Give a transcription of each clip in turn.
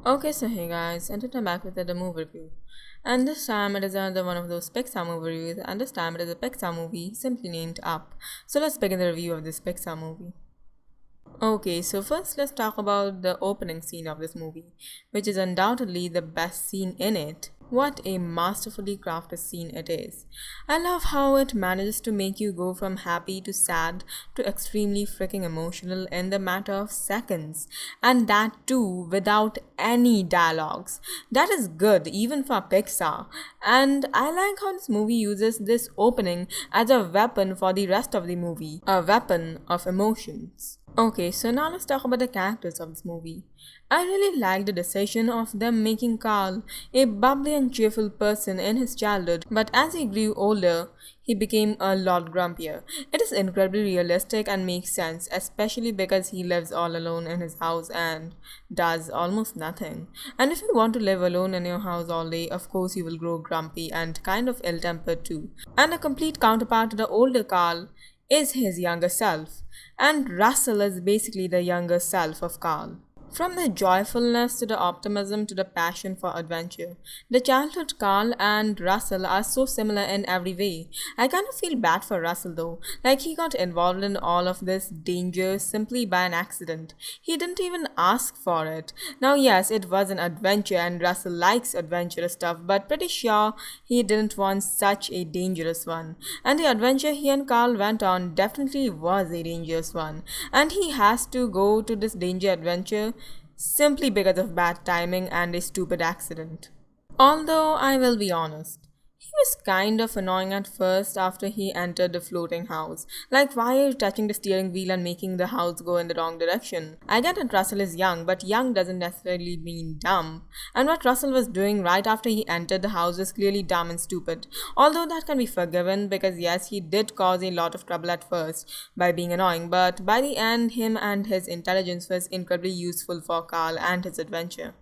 Okay, so hey guys, and today I'm back with another movie review. And this time it is another one of those Pixar movie reviews, and this time it is a Pixar movie simply named Up. So let's begin the review of this Pixar movie. Okay, so first let's talk about the opening scene of this movie, which is undoubtedly the best scene in it. What a masterfully crafted scene it is. I love how it manages to make you go from happy to sad to extremely freaking emotional in the matter of seconds. And that too without any dialogues. That is good even for Pixar. And I like how this movie uses this opening as a weapon for the rest of the movie, a weapon of emotions. Okay, so now let's talk about the characters of this movie. I really like the decision of them making Carl a bubbly and cheerful person in his childhood, but as he grew older, he became a lot grumpier. It is incredibly realistic and makes sense, especially because he lives all alone in his house and does almost nothing. And if you want to live alone in your house all day, of course you will grow grumpy and kind of ill tempered too. And a complete counterpart to the older Carl is his younger self, and Russell is basically the younger self of Carl. From the joyfulness to the optimism to the passion for adventure, the childhood Carl and Russell are so similar in every way. I kind of feel bad for Russell though, like he got involved in all of this danger simply by an accident. He didn't even ask for it. Now, yes, it was an adventure and Russell likes adventurous stuff, but pretty sure he didn't want such a dangerous one. And the adventure he and Carl went on definitely was a dangerous one. And he has to go to this danger adventure simply because of bad timing and a stupid accident. Although I will be honest, he was kind of annoying at first after he entered the floating house. Like, why are you touching the steering wheel and making the house go in the wrong direction? I get that Russell is young, but young doesn't necessarily mean dumb. And what Russell was doing right after he entered the house was clearly dumb and stupid. Although that can be forgiven because, yes, he did cause a lot of trouble at first by being annoying, but by the end, him and his intelligence was incredibly useful for Carl and his adventure.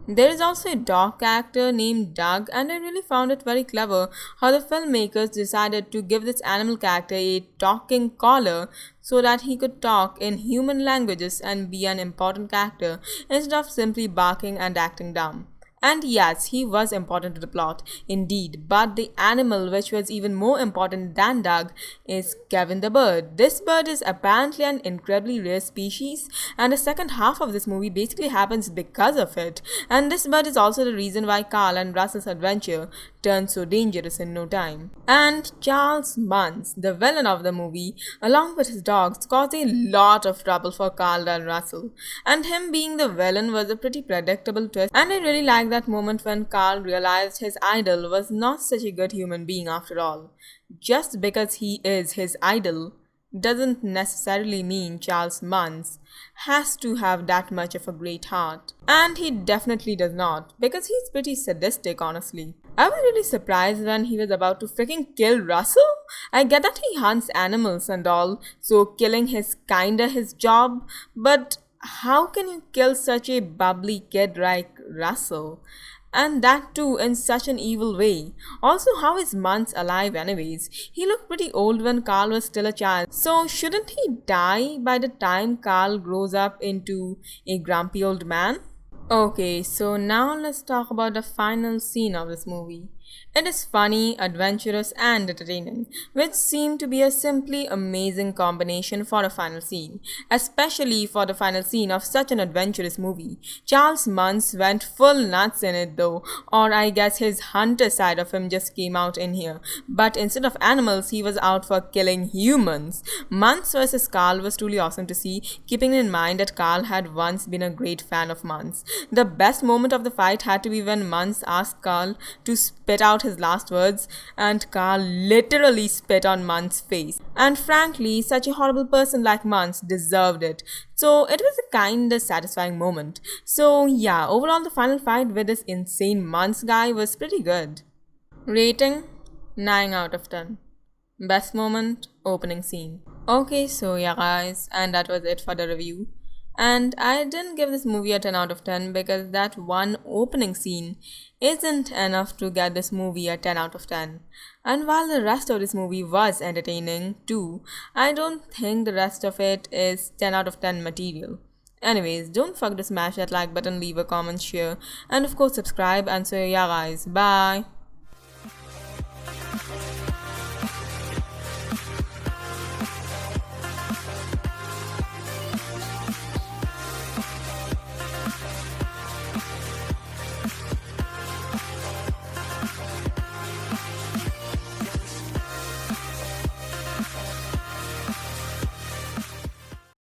There is also a dog character named Doug, and I really found it very clever how the filmmakers decided to give this animal character a talking collar so that he could talk in human languages and be an important character instead of simply barking and acting dumb. And yes, he was important to the plot, indeed, but the animal which was even more important than Doug is Kevin the bird. This bird is apparently an incredibly rare species, and the second half of this movie basically happens because of it. And this bird is also the reason why Carl and Russell's adventure turned so dangerous in no time. And Charles Muntz, the villain of the movie, along with his dogs, caused a lot of trouble for Carl and Russell. And him being the villain was a pretty predictable twist, and I really liked that moment when Carl realized his idol was not such a good human being after all. Just because he is his idol doesn't necessarily mean Charles Muntz has to have that much of a great heart. And he definitely does not, because he's pretty sadistic, honestly. I was really surprised when he was about to freaking kill Russell. I get that he hunts animals and all, so killing is kinda his job, but how can you kill such a bubbly kid like Russell? And that too in such an evil way. Also, how is Muntz alive anyways? He looked pretty old when Carl was still a child. So shouldn't he die by the time Carl grows up into a grumpy old man? Okay, so now let's talk about the final scene of this movie. It is funny, adventurous, and entertaining, which seemed to be a simply amazing combination for a final scene, especially for the final scene of such an adventurous movie. Charles Muntz went full nuts in it though, or I guess his hunter side of him just came out in here. But instead of animals, he was out for killing humans. Muntz vs. Carl was truly awesome to see, keeping in mind that Carl had once been a great fan of Muntz. The best moment of the fight had to be when Muntz asked Carl to spit out his last words, and Carl literally spit on Muntz's face. And frankly, such a horrible person like Muntz deserved it. So it was a kinda satisfying moment. So yeah, overall the final fight with this insane Muntz guy was pretty good. Rating 9 out of 10. Best moment, opening scene. Okay, so yeah guys, and that was it for the review. And I didn't give this movie a 10 out of 10 because that one opening scene isn't enough to get this movie a 10 out of 10. And while the rest of this movie was entertaining too, I don't think the rest of it is 10 out of 10 material. Anyways, don't forget to smash that like button, leave a comment, share, and of course subscribe. And so yeah guys, bye.